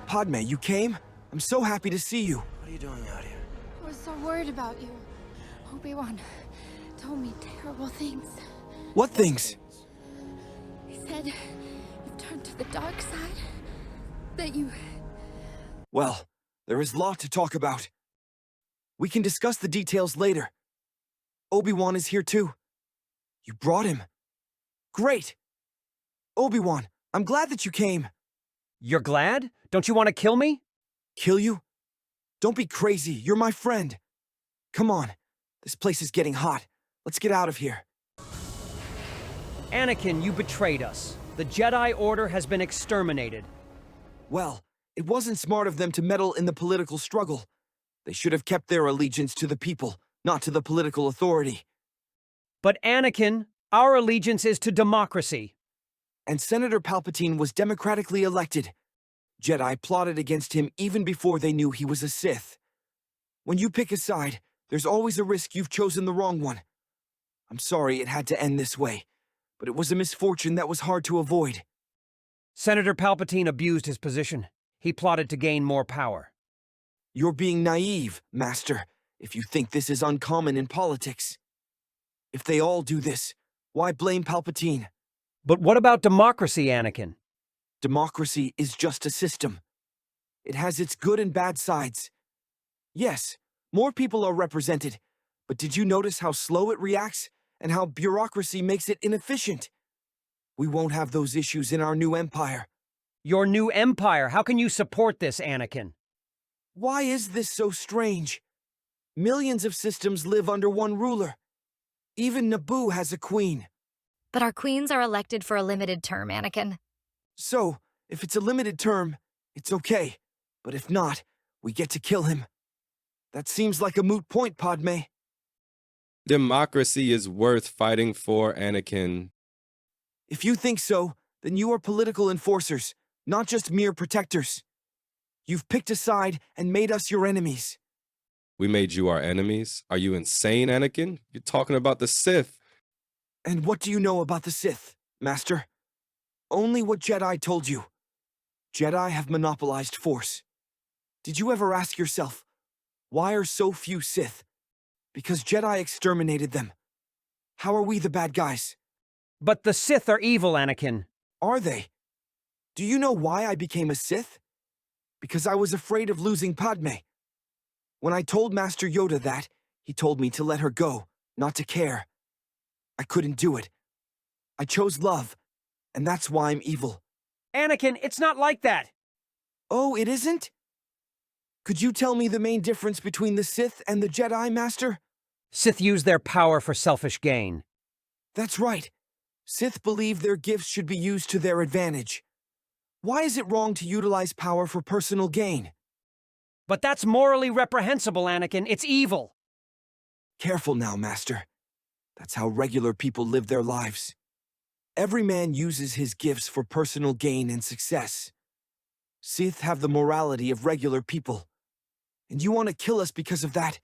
Padme, you came? I'm so happy to see you. What are you doing out here? I was so worried about you. Obi-Wan told me terrible things. What things? He said you've turned to the dark side. That you... Well, there is a lot to talk about. We can discuss the details later. Obi-Wan is here too. You brought him. Great! Obi-Wan, I'm glad that you came. You're glad? Don't you want to kill me? Kill you? Don't be crazy, you're my friend. Come on, this place is getting hot. Let's get out of here. Anakin, you betrayed us. The Jedi Order has been exterminated. Well, it wasn't smart of them to meddle in the political struggle. They should have kept their allegiance to the people, not to the political authority. But Anakin, our allegiance is to democracy. And Senator Palpatine was democratically elected. Jedi plotted against him even before they knew he was a Sith. When you pick a side, there's always a risk you've chosen the wrong one. I'm sorry it had to end this way, but it was a misfortune that was hard to avoid. Senator Palpatine abused his position. He plotted to gain more power. You're being naive, Master, if you think this is uncommon in politics. If they all do this, why blame Palpatine? But what about democracy, Anakin? Democracy is just a system. It has its good and bad sides. Yes, more people are represented, but did you notice how slow it reacts and how bureaucracy makes it inefficient? We won't have those issues in our new empire. Your new empire, how can you support this, Anakin? Why is this so strange? Millions of systems live under one ruler. Even Naboo has a queen. But our queens are elected for a limited term, Anakin. So, if it's a limited term, it's okay. But if not, we get to kill him. That seems like a moot point, Padme. Democracy is worth fighting for, Anakin. If you think so, then you are political enforcers, not just mere protectors. You've picked a side and made us your enemies. We made you our enemies? Are you insane, Anakin? You're talking about the Sith. And what do you know about the Sith, Master? Only what Jedi told you. Jedi have monopolized Force. Did you ever ask yourself, why are so few Sith? Because Jedi exterminated them. How are we the bad guys? But the Sith are evil, Anakin. Are they? Do you know why I became a Sith? Because I was afraid of losing Padme. When I told Master Yoda that, he told me to let her go, not to care. I couldn't do it. I chose love, and that's why I'm evil. Anakin, it's not like that. Oh, it isn't? Could you tell me the main difference between the Sith and the Jedi, Master? Sith use their power for selfish gain. That's right. Sith believe their gifts should be used to their advantage. Why is it wrong to utilize power for personal gain? But that's morally reprehensible, Anakin. It's evil. Careful now, Master. That's how regular people live their lives. Every man uses his gifts for personal gain and success. Sith have the morality of regular people. And you want to kill us because of that?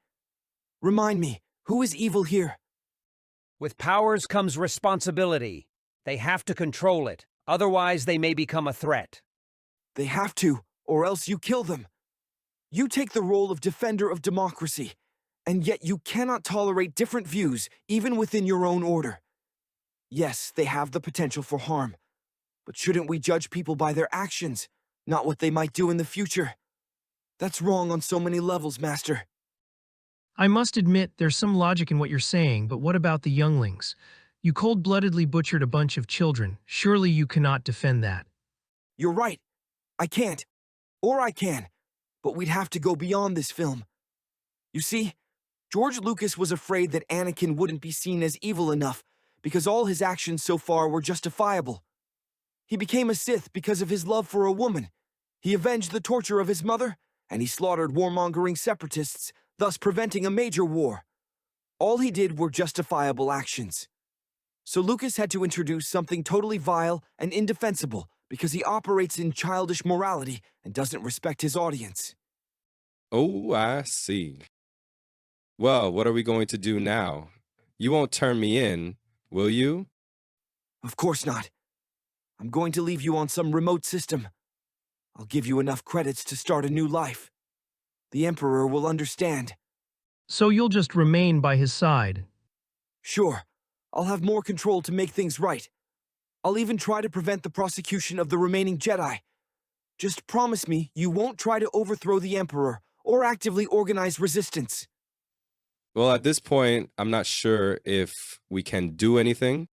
Remind me, who is evil here? With powers comes responsibility. They have to control it. Otherwise, they may become a threat. They have to, or else you kill them. You take the role of defender of democracy, and yet you cannot tolerate different views, even within your own order. Yes, they have the potential for harm, but shouldn't we judge people by their actions, not what they might do in the future? That's wrong on so many levels, Master. I must admit there's some logic in what you're saying, but what about the younglings? You cold-bloodedly butchered a bunch of children. Surely you cannot defend that. You're right. I can't. Or I can. But we'd have to go beyond this film. You see, George Lucas was afraid that Anakin wouldn't be seen as evil enough because all his actions so far were justifiable. He became a Sith because of his love for a woman. He avenged the torture of his mother, and he slaughtered warmongering separatists, thus preventing a major war. All he did were justifiable actions. So Lucas had to introduce something totally vile and indefensible because he operates in childish morality and doesn't respect his audience. Oh, I see. Well, what are we going to do now? You won't turn me in, will you? Of course not. I'm going to leave you on some remote system. I'll give you enough credits to start a new life. The Emperor will understand. So you'll just remain by his side. Sure, I'll have more control to make things right. I'll even try to prevent the prosecution of the remaining Jedi. Just promise me you won't try to overthrow the Emperor or actively organize resistance. Well, at this point, I'm not sure if we can do anything.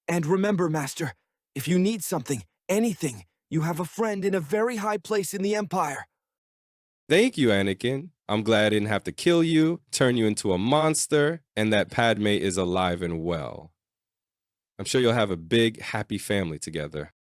And remember, Master, if you need something, anything, you have a friend in a very high place in the Empire. Thank you, Anakin. I'm glad I didn't have to kill you, turn you into a monster, and that Padme is alive and well. I'm sure you'll have a big, happy family together.